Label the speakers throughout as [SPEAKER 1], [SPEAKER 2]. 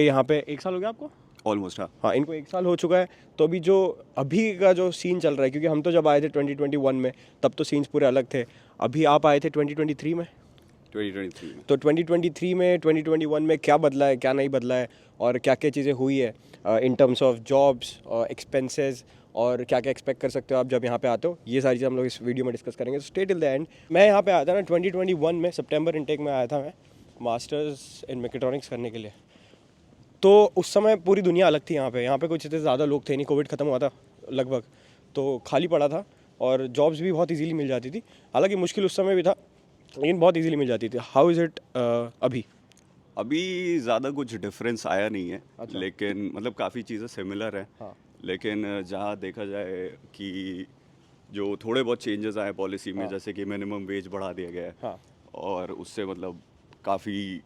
[SPEAKER 1] यहाँ पे 1 साल हो गया आपको?
[SPEAKER 2] ऑलमोस्ट हाँ।
[SPEAKER 1] हाँ, इनको 1 साल हो चुका है। तो अभी जो अभी का जो सीन चल रहा है, क्योंकि हम तो जब आए थे 2021 में, तब तो सीन्स पूरे अलग थे। अभी आप आए थे 2023 में,
[SPEAKER 2] 2023 में।
[SPEAKER 1] तो 2023 में 2021 में क्या बदला है, क्या नहीं बदला है, और क्या क्या चीज़ें हुई है इन टर्म्स ऑफ जॉब्स और एक्सपेंसेस, और क्या क्या एक्सपेक्ट कर सकते हो आप जब यहाँ पे आते हो, ये सारी चीज़ हम लोग इस वीडियो में डिस्कस करेंगे। Stay till the end. मैं यहाँ पे आया था ना 2021 में, सितंबर इनटेक में आया था मैं, मास्टर्स इन मैकेट्रॉनिक्स करने के लिए। तो उस समय पूरी दुनिया अलग थी यहाँ पे कुछ इतने ज़्यादा लोग थे नहीं, कोविड ख़त्म हुआ था लगभग, तो खाली पड़ा था और जॉब्स भी बहुत इजीली मिल जाती थी। हालांकि मुश्किल उस समय भी था, लेकिन बहुत इजीली मिल जाती थी। हाउ इज़ इट अभी?
[SPEAKER 2] अभी ज़्यादा कुछ डिफरेंस आया नहीं है।
[SPEAKER 1] अच्छा।
[SPEAKER 2] लेकिन मतलब काफ़ी चीज़ें सिमिलर हैं।
[SPEAKER 1] हाँ।
[SPEAKER 2] लेकिन जहाँ देखा जाए कि जो थोड़े बहुत चेंजेस आए पॉलिसी में,
[SPEAKER 1] हाँ।
[SPEAKER 2] जैसे कि मिनिमम वेज बढ़ा दिया गया है।
[SPEAKER 1] हाँ।
[SPEAKER 2] और उससे मतलब काफ़ी,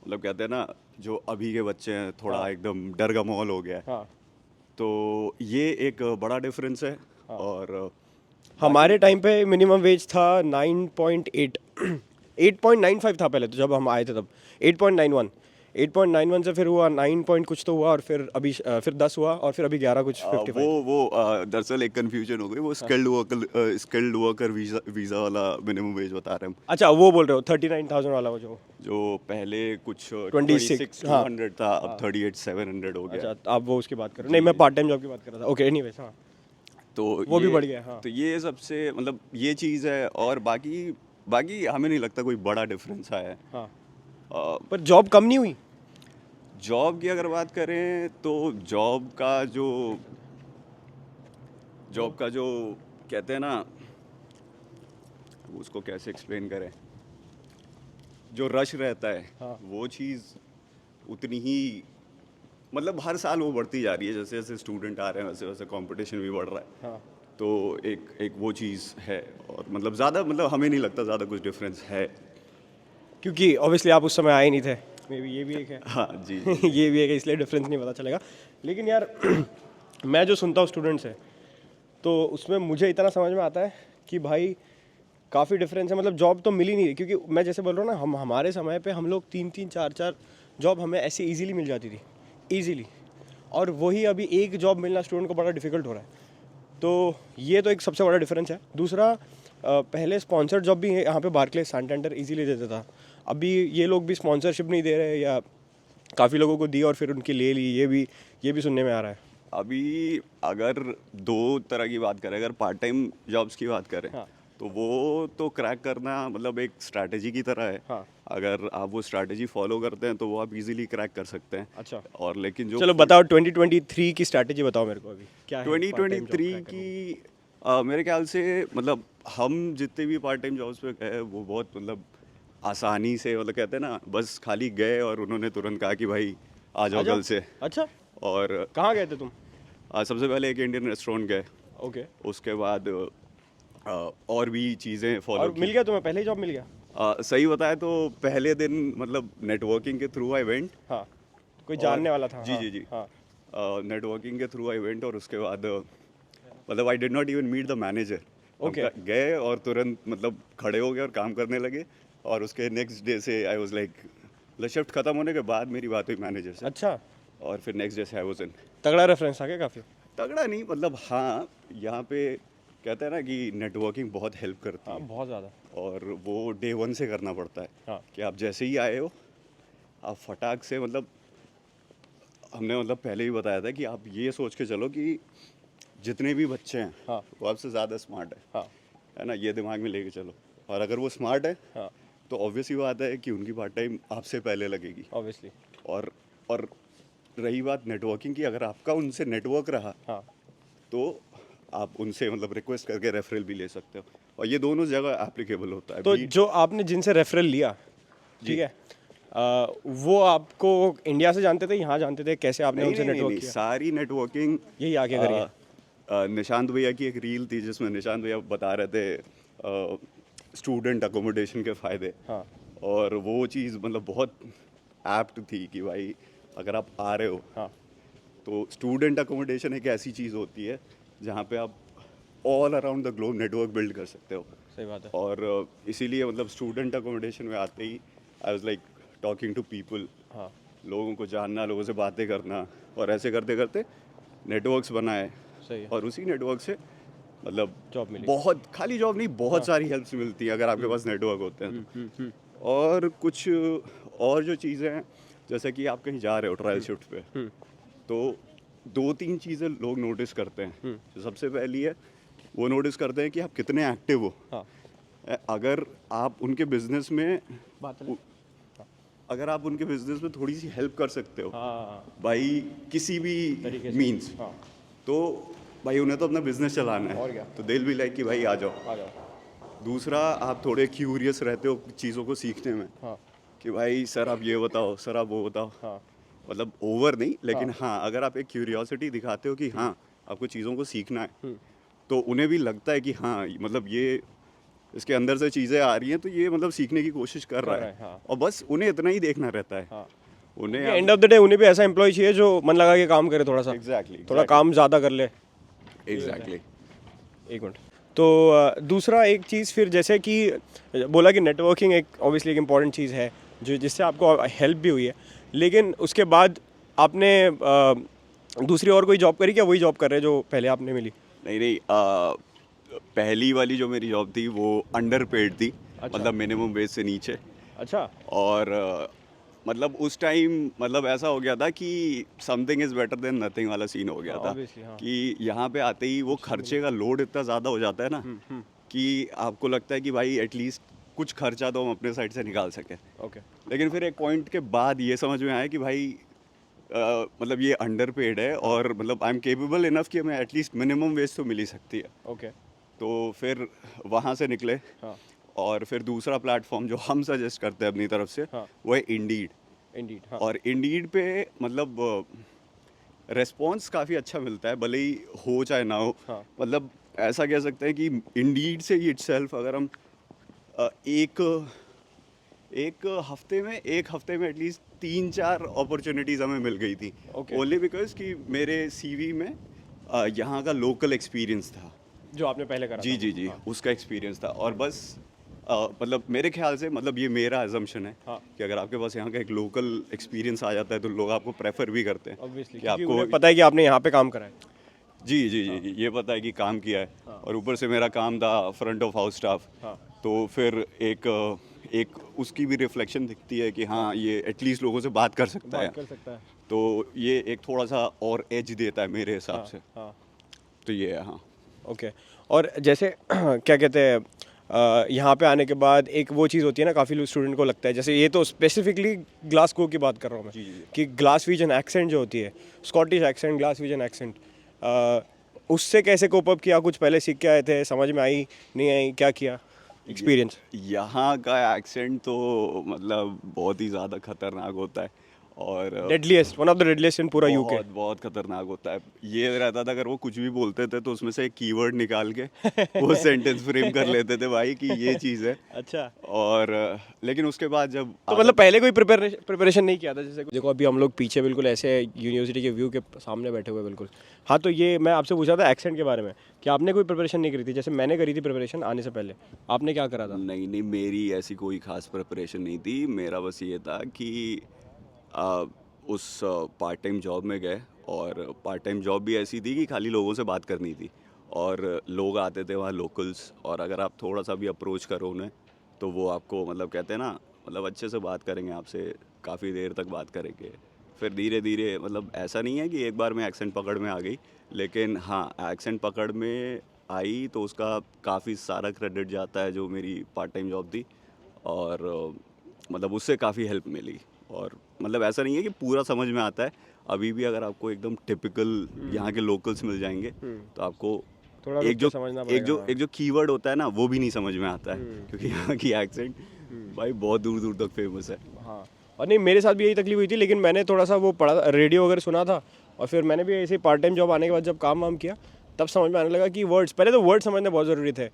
[SPEAKER 2] मतलब कहते हैं ना, जो अभी के बच्चे हैं थोड़ा
[SPEAKER 1] हाँ।
[SPEAKER 2] एकदम डर का माहौल हो गया है।
[SPEAKER 1] हाँ।
[SPEAKER 2] तो ये एक बड़ा डिफरेंस है।
[SPEAKER 1] हाँ।
[SPEAKER 2] और बाकी
[SPEAKER 1] हमारे टाइम पे मिनिमम वेज था 9.8 8.95 था पहले, तो जब हम आए थे तब 8.91, 8.91 से फिर हुआ 9 पॉइंट कुछ तो हुआ, और फिर अभी फिर 10 हुआ, और फिर अभी 11 कुछ 55।
[SPEAKER 2] वो दरअसल एक कंफ्यूजन हो गई। वो स्किल्ड वर्कर वीज़ा वाला मिनिमम वेज बता रहे हैं हम।
[SPEAKER 1] अच्छा, वो बोल रहे हो 39,000 वाला, वो
[SPEAKER 2] जो पहले कुछ
[SPEAKER 1] 26। हाँ।
[SPEAKER 2] 26,200 था, अब 38,700 हो गया
[SPEAKER 1] अच्छा,
[SPEAKER 2] है।
[SPEAKER 1] तो आप वो उसकी बात कर रहे हो?
[SPEAKER 2] जी,
[SPEAKER 1] नहीं, मैं
[SPEAKER 2] जी।
[SPEAKER 1] पार्ट टाइम जॉब की बात कर रहा था। ओके, एनीवेज, हाँ,
[SPEAKER 2] तो
[SPEAKER 1] वो भी
[SPEAKER 2] ये
[SPEAKER 1] बढ़ गया। हाँ।
[SPEAKER 2] तो ये सबसे मतलब ये चीज़ है। और बाकी बाकी हमें नहीं लगता कोई बड़ा डिफरेंस आया है।
[SPEAKER 1] हाँ, पर जॉब कम नहीं हुई?
[SPEAKER 2] जॉब की अगर बात करें तो जॉब का जो कहते हैं ना, उसको कैसे एक्सप्लेन करें, जो रश रहता है,
[SPEAKER 1] हाँ।
[SPEAKER 2] वो चीज़ उतनी ही, मतलब हर साल वो बढ़ती जा रही है। जैसे जैसे स्टूडेंट आ रहे हैं वैसे वैसे कंपटीशन भी बढ़ रहा है।
[SPEAKER 1] हाँ,
[SPEAKER 2] तो एक एक वो चीज़ है। और मतलब ज़्यादा, मतलब हमें नहीं लगता ज़्यादा कुछ डिफरेंस है।
[SPEAKER 1] क्योंकि ऑब्वियसली आप उस समय आए नहीं थे, मे बी ये भी एक है।
[SPEAKER 2] हाँ जी जी जी।
[SPEAKER 1] ये भी एक है, इसलिए डिफरेंस नहीं पता चलेगा। लेकिन यार मैं जो सुनता हूँ स्टूडेंट से, तो उसमें मुझे इतना समझ में आता है कि भाई काफ़ी डिफरेंस है। मतलब जॉब तो मिल ही नहीं रही, क्योंकि मैं जैसे बोल रहा हूँ ना, हम हमारे समय पे हम लोग 3-3 4-4 जॉब हमें ऐसे इजीली मिल जाती थी, इजीली। और वही अभी एक जॉब मिलना स्टूडेंट को बड़ा डिफिकल्ट हो रहा है। तो ये तो एक सबसे बड़ा डिफरेंस है। दूसरा, पहले स्पॉन्सर्ड जॉब भी यहाँ पे बार्कलेज सैंटेंडर इजीली देता था। अभी ये लोग भी स्पॉन्सरशिप नहीं दे रहे, या काफ़ी लोगों को दी और फिर उनकी ले ली, ये भी सुनने में आ रहा है।
[SPEAKER 2] अभी अगर दो तरह की बात करें, अगर पार्ट टाइम जॉब्स की बात करें,
[SPEAKER 1] हाँ।
[SPEAKER 2] तो वो तो क्रैक करना मतलब एक स्ट्रैटेजी की तरह है।
[SPEAKER 1] हाँ।
[SPEAKER 2] अगर आप वो स्ट्रैटेजी फॉलो करते हैं तो वो आप इजीली क्रैक कर सकते हैं।
[SPEAKER 1] अच्छा,
[SPEAKER 2] और लेकिन जो
[SPEAKER 1] चलो बताओ 2023 की स्ट्रैटेजी बताओ मेरे को, अभी क्या है पार्ट टाइम जॉब
[SPEAKER 2] 2023
[SPEAKER 1] क्रैक करने की?
[SPEAKER 2] की मेरे ख्याल से, मतलब हम जितने भी पार्ट टाइम जॉब्स पे गए वो बहुत मतलब आसानी से, मतलब कहते हैं ना, बस खाली गए और उन्होंने तुरंत कहा कि भाई आ
[SPEAKER 1] आ
[SPEAKER 2] जाओ
[SPEAKER 1] जाओ।
[SPEAKER 2] कल से।
[SPEAKER 1] अच्छा,
[SPEAKER 2] और
[SPEAKER 1] कहाँ गए थे तुम?
[SPEAKER 2] सबसे पहले एक इंडियन रेस्टोरेंट गए।
[SPEAKER 1] ओके।
[SPEAKER 2] उसके बाद और भी चीज़ें फॉलो
[SPEAKER 1] और
[SPEAKER 2] की।
[SPEAKER 1] मिल गया तुम्हें, पहले ही जॉब मिल गया?
[SPEAKER 2] सही बताया तो पहले दिन मतलब नेटवर्किंग के थ्रू आई वेंट।
[SPEAKER 1] हाँ, कोई
[SPEAKER 2] और
[SPEAKER 1] जानने वाला था?
[SPEAKER 2] जी
[SPEAKER 1] हाँ।
[SPEAKER 2] जी जी।
[SPEAKER 1] हाँ।
[SPEAKER 2] नेटवर्किंग के थ्रू आई वेंट। और उसके बाद मतलब I did not even meet the manager. हम
[SPEAKER 1] ओके।
[SPEAKER 2] गए और तुरंत मतलब खड़े हो गए और काम करने लगे। और उसके नेक्स्ट डे से आई वाज लाइक, मतलब शिफ्ट खत्म होने के बाद मेरी बात हुई मैनेजर से।
[SPEAKER 1] अच्छा,
[SPEAKER 2] और फिर नेक्स्ट डे से आई वाज इन।
[SPEAKER 1] तगड़ा रेफरेंस था क्या काफ़ी?
[SPEAKER 2] तगड़ा नहीं, मतलब हाँ, यहाँ पे कहते हैं ना कि नेटवर्किंग बहुत हेल्प करती
[SPEAKER 1] हाँ,
[SPEAKER 2] है।
[SPEAKER 1] बहुत ज़्यादा।
[SPEAKER 2] और वो डे वन से करना पड़ता है।
[SPEAKER 1] हाँ।
[SPEAKER 2] कि आप जैसे ही आए हो, आप फटाक से, मतलब हमने मतलब पहले ही बताया था कि आप ये सोच के चलो कि जितने भी बच्चे हैं
[SPEAKER 1] हाँ।
[SPEAKER 2] वो आपसे ज़्यादा स्मार्ट
[SPEAKER 1] हाँ।
[SPEAKER 2] है ना, ये दिमाग में लेके चलो। और अगर वो स्मार्ट है
[SPEAKER 1] हाँ,
[SPEAKER 2] तो ऑब्वियस ही बात है कि उनकी पार्ट टाइम आपसे पहले लगेगी।
[SPEAKER 1] ऑब्वियसली।
[SPEAKER 2] और और रही बात नेटवर्किंग की, अगर आपका उनसे नेटवर्क रहा
[SPEAKER 1] हाँ,
[SPEAKER 2] तो आप उनसे मतलब रिक्वेस्ट करके रेफरल भी ले सकते हो। और ये दोनों जगह एप्लीकेबल होता है।
[SPEAKER 1] तो
[SPEAKER 2] बी
[SPEAKER 1] जो आपने जिनसे रेफरल लिया, ठीक
[SPEAKER 2] जी।
[SPEAKER 1] है, वो आपको इंडिया से जानते थे, यहाँ जानते थे, कैसे आपने
[SPEAKER 2] नहीं
[SPEAKER 1] उनसे
[SPEAKER 2] नहीं नहीं
[SPEAKER 1] नेटवर्क
[SPEAKER 2] नहीं,
[SPEAKER 1] किया?
[SPEAKER 2] सारी नेटवर्किंग
[SPEAKER 1] यही आगे करिए।
[SPEAKER 2] निशांत भैया की एक रील थी जिसमें निशांत भैया बता रहे थे स्टूडेंट अकोमोडेशन के फ़ायदे।
[SPEAKER 1] हाँ।
[SPEAKER 2] और वो चीज़ मतलब बहुत एप्ट थी कि भाई अगर आप आ रहे हो
[SPEAKER 1] हाँ,
[SPEAKER 2] तो स्टूडेंट अकोमोडेशन एक ऐसी चीज़ होती है जहाँ पे आप all around the globe network build कर सकते हो।
[SPEAKER 1] सही बात है।
[SPEAKER 2] और इसीलिए मतलब स्टूडेंट अकोमोडेशन में आते ही I was like talking to people,
[SPEAKER 1] हाँ।
[SPEAKER 2] लोगों को जानना, लोगों से बातें करना, और ऐसे करते करते नेटवर्क्स बनाए,
[SPEAKER 1] सही है।
[SPEAKER 2] और उसी नेटवर्क से मतलब
[SPEAKER 1] जॉब मिली।
[SPEAKER 2] बहुत, खाली जॉब नहीं, बहुत सारी हेल्प्स मिलती हैं अगर आपके पास नेटवर्क होते हैं तो। और कुछ और जो चीज़ें हैं, जैसे कि आप कहीं जा रहे हो ट्रायल शिफ्ट पे, तो 2-3 चीज़ें लोग नोटिस करते हैं। जो सबसे पहली है, वो नोटिस करते हैं कि आप कितने एक्टिव हो।
[SPEAKER 1] हाँ।
[SPEAKER 2] अगर आप उनके बिजनेस में
[SPEAKER 1] बात है।
[SPEAKER 2] अगर आप उनके बिजनेस में थोड़ी सी हेल्प कर सकते हो
[SPEAKER 1] हाँ,
[SPEAKER 2] भाई, किसी भी
[SPEAKER 1] तरीके से।
[SPEAKER 2] मीन्स,
[SPEAKER 1] हाँ,
[SPEAKER 2] तो भाई उन्हें तो अपना बिजनेस चलाना
[SPEAKER 1] और
[SPEAKER 2] है,
[SPEAKER 1] क्या।
[SPEAKER 2] तो दिल भी लाइक कि भाई आ जाओ।
[SPEAKER 1] आ जाओ।
[SPEAKER 2] दूसरा, आप थोड़े क्यूरियस रहते हो चीज़ों को सीखने में,
[SPEAKER 1] हाँ,
[SPEAKER 2] कि भाई सर आप ये बताओ, सर आप वो बताओ।
[SPEAKER 1] हाँ,
[SPEAKER 2] मतलब ओवर नहीं, लेकिन
[SPEAKER 1] हाँ।
[SPEAKER 2] हाँ अगर आप एक क्यूरियोसिटी दिखाते हो कि हाँ आपको चीज़ों को सीखना है, तो उन्हें भी लगता है कि हाँ मतलब ये इसके अंदर से चीज़ें आ रही हैं, तो ये मतलब सीखने की कोशिश कर रहा है।
[SPEAKER 1] हाँ।
[SPEAKER 2] और बस उन्हें इतना ही देखना रहता है।
[SPEAKER 1] हाँ।
[SPEAKER 2] उन्हें
[SPEAKER 1] एंड ऑफ द डे उन्हें भी ऐसा एम्प्लॉय चाहिए जो मन लगा के काम करे, थोड़ा सा।
[SPEAKER 2] एग्जैक्टली
[SPEAKER 1] थोड़ा काम ज़्यादा कर ले।
[SPEAKER 2] एग्जैक्टली।
[SPEAKER 1] एक मिनट। तो दूसरा एक चीज़ फिर, जैसे कि बोला कि नेटवर्किंग एक ऑब्वियसली एक इम्पॉर्टेंट चीज़ है जो जिससे आपको हेल्प भी हुई है, लेकिन उसके बाद आपने दूसरी और कोई जॉब करी, क्या वही जॉब कर रहे हैं जो पहले आपने मिली?
[SPEAKER 2] नहीं नहीं, पहली वाली जो मेरी जॉब थी वो अंडर पेड थी,
[SPEAKER 1] अच्छा।
[SPEAKER 2] मतलब मिनिमम वेज से नीचे।
[SPEAKER 1] अच्छा।
[SPEAKER 2] और मतलब उस टाइम मतलब ऐसा हो गया था कि something is better than nothing वाला सीन हो गया
[SPEAKER 1] हाँ,
[SPEAKER 2] था।
[SPEAKER 1] obviously, हाँ।
[SPEAKER 2] कि यहाँ पे आते ही वो खर्चे का लोड इतना ज़्यादा हो जाता है ना, कि आपको लगता है कि भाई एटलीस्ट कुछ खर्चा तो हम अपने साइड से निकाल सकें।
[SPEAKER 1] ओके।
[SPEAKER 2] लेकिन फिर एक पॉइंट के बाद ये समझ में आया कि भाई मतलब ये अंडर पेड है, और मतलब आई एम केपेबल इनफ कि हमें एटलीस्ट मिनिमम वेज तो मिल ही सकती है।
[SPEAKER 1] ओके।
[SPEAKER 2] तो फिर वहाँ से निकले।
[SPEAKER 1] हाँ।
[SPEAKER 2] और फिर दूसरा प्लेटफॉर्म जो हम सजेस्ट करते हैं अपनी तरफ से,
[SPEAKER 1] हाँ।
[SPEAKER 2] वो है इंडीड।
[SPEAKER 1] इंडीड। हाँ।
[SPEAKER 2] और इंडीड पे मतलब रिस्पॉन्स काफ़ी अच्छा मिलता है, भले ही हो चाहे ना हो।
[SPEAKER 1] हाँ।
[SPEAKER 2] मतलब ऐसा कह सकते हैं कि इंडीड से ही इटसेल्फ अगर हम एक एक हफ्ते में एटलीस्ट 3-4 अपॉर्चुनिटीज़ हमें मिल गई थी।
[SPEAKER 1] Okay.
[SPEAKER 2] ओनली बिकॉज कि मेरे सीवी में यहाँ का लोकल एक्सपीरियंस था।
[SPEAKER 1] जो आपने पहले करा
[SPEAKER 2] जी
[SPEAKER 1] था।
[SPEAKER 2] जी जी,
[SPEAKER 1] हाँ।
[SPEAKER 2] उसका एक्सपीरियंस था। और बस मतलब मेरे ख्याल से, मतलब ये मेरा अजम्पशन है,
[SPEAKER 1] हाँ।
[SPEAKER 2] कि अगर आपके पास यहाँ का एक लोकल एक्सपीरियंस आ जाता है तो लोग आपको प्रेफर भी करते हैं
[SPEAKER 1] ऑब्वियसली,
[SPEAKER 2] कि
[SPEAKER 1] क्योंकि
[SPEAKER 2] आपको।
[SPEAKER 1] उन्हें पता है कि आपने यहाँ पे काम करा है।
[SPEAKER 2] जी जी जी, ये पता है कि काम किया है। और ऊपर से मेरा काम था फ्रंट ऑफ हाउस स्टाफ,
[SPEAKER 1] हाँ।
[SPEAKER 2] तो फिर एक उसकी भी रिफ्लेक्शन दिखती है कि हाँ ये एटलीस्ट लोगों से बात कर सकता है।
[SPEAKER 1] बात कर सकता है।
[SPEAKER 2] तो ये एक थोड़ा सा और एज देता है मेरे हिसाब
[SPEAKER 1] हाँ।
[SPEAKER 2] से।
[SPEAKER 1] हाँ।
[SPEAKER 2] तो ये है हाँ।
[SPEAKER 1] ओके। और जैसे क्या कहते हैं, यहाँ पे आने के बाद एक वो चीज़ होती है ना, काफ़ी स्टूडेंट को लगता है, जैसे ये तो स्पेसिफिकली ग्लासगो की बात कर रहा हूँ मैं,
[SPEAKER 2] जी, जी।
[SPEAKER 1] कि ग्लासवीजन एक्सेंट जो होती है, स्कॉटिश एक्सेंट, ग्लासवीजन एक्सेंट, उससे कैसे कोप अप किया? कुछ पहले सीख के आए थे, समझ में आई नहीं आई, क्या किया एक्सपीरियंस?
[SPEAKER 2] यहाँ का एक्सेंट तो मतलब बहुत ही ज़्यादा खतरनाक होता है, और
[SPEAKER 1] deadliest, one of the deadliest in पूरा यूके।
[SPEAKER 2] बहुत बहुत खतरनाक होता है। ये रहता था अगर वो कुछ भी बोलते थे तो उसमें से एक कीवर्ड निकाल के वो सेंटेंस फ्रेम कर लेते थे भाई कि ये चीज़ है।
[SPEAKER 1] अच्छा।
[SPEAKER 2] और लेकिन उसके बाद जब
[SPEAKER 1] तो मतलब पहले कोई प्रिपरेशन नहीं किया था? जैसे देखो अभी हम लोग पीछे बिल्कुल ऐसे यूनिवर्सिटी के व्यू के सामने बैठे हुए बिल्कुल। हाँ, तो ये मैं आपसे पूछा था एक्सेंट के बारे में कि आपने कोई प्रिपरेशन नहीं करी थी? जैसे मैंने करी थी प्रिपरेशन आने से पहले, आपने क्या करा था?
[SPEAKER 2] नहीं नहीं, मेरी ऐसी कोई खास प्रिपरेशन नहीं थी। मेरा बस ये था कि आ, उस पार्ट टाइम जॉब में गए, और पार्ट टाइम जॉब भी ऐसी थी कि खाली लोगों से बात करनी थी, और लोग आते थे वहाँ लोकल्स, और अगर आप थोड़ा सा भी अप्रोच करो उन्हें तो वो आपको मतलब कहते हैं ना, मतलब अच्छे से बात करेंगे आपसे, काफ़ी देर तक बात करेंगे। फिर धीरे धीरे मतलब ऐसा नहीं है कि एक बार में एक्सेंट पकड़ में आ गई, लेकिन हाँ एक्सेंट पकड़ में आई तो उसका काफ़ी सारा क्रेडिट जाता है जो मेरी पार्ट टाइम जॉब थी, और मतलब उससे काफ़ी हेल्प मिली। और मतलब ऐसा नहीं है कि पूरा समझ में आता है, अभी भी अगर आपको एकदम टिपिकल यहाँ के लोकल्स मिल जाएंगे तो आपको
[SPEAKER 1] थोड़ा
[SPEAKER 2] एक
[SPEAKER 1] रुक
[SPEAKER 2] जो
[SPEAKER 1] के समझना
[SPEAKER 2] एक
[SPEAKER 1] पड़ेगा।
[SPEAKER 2] जो
[SPEAKER 1] हाँ।
[SPEAKER 2] एक जो कीवर्ड होता है ना वो भी नहीं समझ में आता है, क्योंकि यहाँ की एक्सेंट भाई बहुत दूर दूर तक फेमस है।
[SPEAKER 1] हाँ, और नहीं मेरे साथ भी यही तकलीफ हुई थी, लेकिन मैंने थोड़ा सा वो पढ़ा, रेडियो वगैरह सुना था, और फिर मैंने भी ऐसे पार्ट टाइम जॉब आने के बाद जब काम वाम किया तब समझ में आने लगा कि वर्ड्स, पहले तो वर्ड समझने बहुत ज़रूरी थे।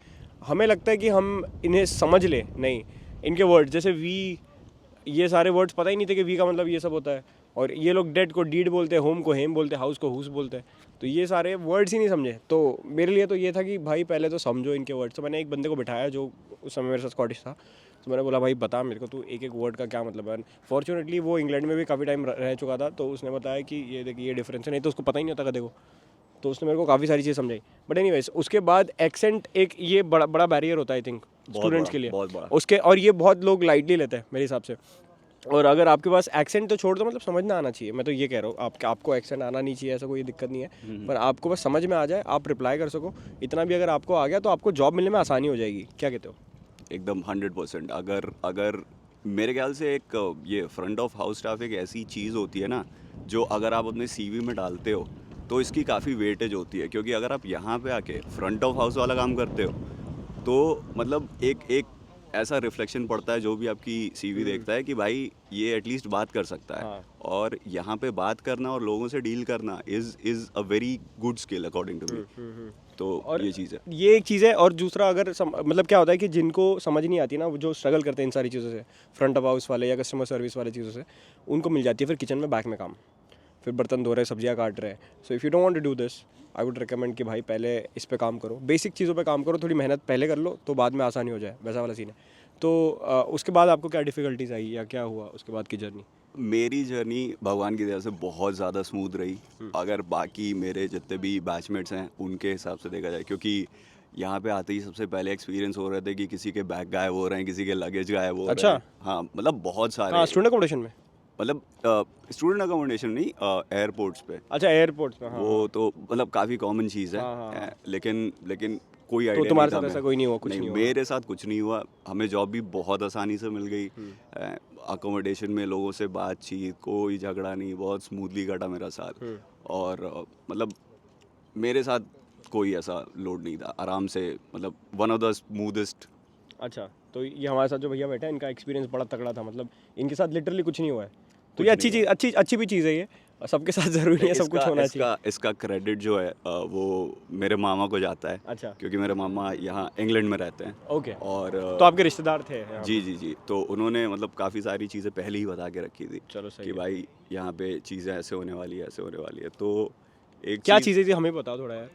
[SPEAKER 1] हमें लगता है कि हम इन्हें समझ ले, नहीं, इनके वर्ड्स जैसे वी, ये सारे वर्ड्स पता ही नहीं थे कि वी का मतलब ये सब होता है, और ये लोग डेड को डीड बोलते हैं, होम को हेम बोलते हैं, हाउस को हुस बोलते हैं, तो ये सारे वर्ड्स ही नहीं समझे। तो मेरे लिए तो ये था कि भाई पहले तो समझो इनके वर्ड्स। तो मैंने एक बंदे को बिठाया जो उस समय मेरे साथ स्कॉटिश था, तो मैंने बोला भाई बता मेरे को तू एक एक वर्ड का क्या मतलब है। फॉर्चुनेटली वो इंग्लैंड में भी काफ़ी टाइम रह चुका था, तो उसने बताया कि ये देखिए ये डिफरेंस है, नहीं तो उसको पता ही नहीं होता कदे को। तो उसने मेरे को काफ़ी सारी चीज़ समझाई। बट एनीवेज उसके बाद एक्सेंट एक ये बड़ा बड़ा बैरियर होता है आई थिंक स्टूडेंट्स के लिए,
[SPEAKER 2] बहुत बड़ा।
[SPEAKER 1] उसके, और ये बहुत लोग लाइटली लेते हैं मेरे हिसाब से। और अगर आपके पास एक्सेंट तो छोड़ दो, मतलब समझना आना चाहिए, मैं तो ये कह रहा हूँ, आपको एक्सेंट आना नहीं चाहिए ऐसा कोई दिक्कत नहीं है, पर आपको बस समझ में आ जाए, आप रिप्लाई कर सको, इतना भी अगर आपको आ गया तो आपको जॉब मिलने में आसानी हो जाएगी। क्या कहते हो?
[SPEAKER 2] एकदम 100%। अगर मेरे ख्याल से एक ये फ्रंट ऑफ हाउस स्टाफ एक ऐसी चीज़ होती है ना, जो अगर आप अपने सीवी में डालते हो तो इसकी काफ़ी वेटेज होती है, क्योंकि अगर आप यहाँ पे आके फ्रंट ऑफ हाउस वाला काम करते हो तो मतलब एक एक ऐसा रिफ्लेक्शन पड़ता है जो भी आपकी सीवी देखता है कि भाई ये एटलीस्ट बात कर सकता है।
[SPEAKER 1] हाँ।
[SPEAKER 2] और यहाँ पे बात करना और लोगों से डील करना is a very good skill according to me. तो
[SPEAKER 1] और
[SPEAKER 2] ये चीज़ है।
[SPEAKER 1] ये एक चीज़ है, और दूसरा अगर मतलब क्या होता है कि जिनको समझ नहीं आती ना, वो जो स्ट्रगल करते हैं इन सारी चीज़ों से, फ्रंट ऑफ हाउस वाले या कस्टमर सर्विस वाले चीज़ों से, उनको मिल जाती है फिर किचन में बैक में काम, फिर बर्तन धो रहे, सब्जियां काट रहे हैं। So if you don't want to do this, I would recommend कि भाई पहले इस पे काम करो, बेसिक चीज़ों पे काम करो, थोड़ी मेहनत पहले कर लो तो बाद में आसानी हो जाए, वैसा वाला सीन है। तो उसके बाद आपको क्या डिफ़िकल्टीज आई या क्या हुआ उसके बाद की जर्नी?
[SPEAKER 2] मेरी जर्नी भगवान की दया से बहुत ज़्यादा स्मूथ रही, अगर बाकी मेरे जितने भी बैचमेट्स हैं उनके हिसाब से देखा जाए, क्योंकि यहाँ पे आते ही सबसे पहले एक्सपीरियंस हो रहे थे कि किसी के बैग गायब हो रहे हैं, किसी के लगेज गायब हो रहे हैं। हाँ, मतलब बहुत
[SPEAKER 1] हाँ,
[SPEAKER 2] सारे,
[SPEAKER 1] स्टूडेंट अकोमोडेशन में।
[SPEAKER 2] मतलब स्टूडेंट अकोमोडेशन नहीं, एयरपोर्ट्स पे।
[SPEAKER 1] अच्छा, एयरपोर्ट्स में। हाँ,
[SPEAKER 2] वो तो मतलब काफ़ी कॉमन चीज़ है।
[SPEAKER 1] हाँ, हाँ, हाँ।
[SPEAKER 2] लेकिन कोई
[SPEAKER 1] तो
[SPEAKER 2] आइडिया
[SPEAKER 1] तुम्हारे
[SPEAKER 2] नहीं था
[SPEAKER 1] साथ ऐसा
[SPEAKER 2] मैं।
[SPEAKER 1] कोई नहीं हुआ, कुछ नहीं हुआ?
[SPEAKER 2] मेरे साथ कुछ नहीं हुआ, हमें जॉब भी बहुत आसानी से मिल गई। अकोमोडेशन में लोगों से बातचीत, कोई झगड़ा नहीं, बहुत स्मूथली कटा मेरा साल। और मतलब मेरे साथ कोई ऐसा लोड नहीं था, आराम से, मतलब वन ऑफ द स्मूदेस्ट।
[SPEAKER 1] अच्छा, तो ये हमारे साथ जो भैया बैठे हैं इनका एक्सपीरियंस बड़ा तगड़ा था, मतलब इनके साथ लिटरली कुछ नहीं हुआ है। तो
[SPEAKER 2] कुछ
[SPEAKER 1] ये अच्छी
[SPEAKER 2] नहीं
[SPEAKER 1] चीज़, अच्छी भी चीज़ है ये, और सबके साथ ज़रूरी नहीं है सब कुछ होना चाहिए।
[SPEAKER 2] इसका क्रेडिट जो है वो मेरे मामा को जाता है।
[SPEAKER 1] अच्छा।
[SPEAKER 2] क्योंकि मेरे मामा यहाँ इंग्लैंड में रहते हैं।
[SPEAKER 1] ओके।
[SPEAKER 2] और
[SPEAKER 1] तो आपके रिश्तेदार थे यहाँ
[SPEAKER 2] जी
[SPEAKER 1] पे?
[SPEAKER 2] जी जी, तो उन्होंने मतलब काफ़ी सारी चीज़ें पहले ही बता के रखी थी
[SPEAKER 1] चलो सही
[SPEAKER 2] कि
[SPEAKER 1] है।
[SPEAKER 2] भाई यहाँ पे चीज़ें ऐसे होने वाली है, ऐसे होने वाली है। तो एक
[SPEAKER 1] क्या
[SPEAKER 2] चीज़
[SPEAKER 1] चीज़ें थी हमें बताओ थोड़ा यार।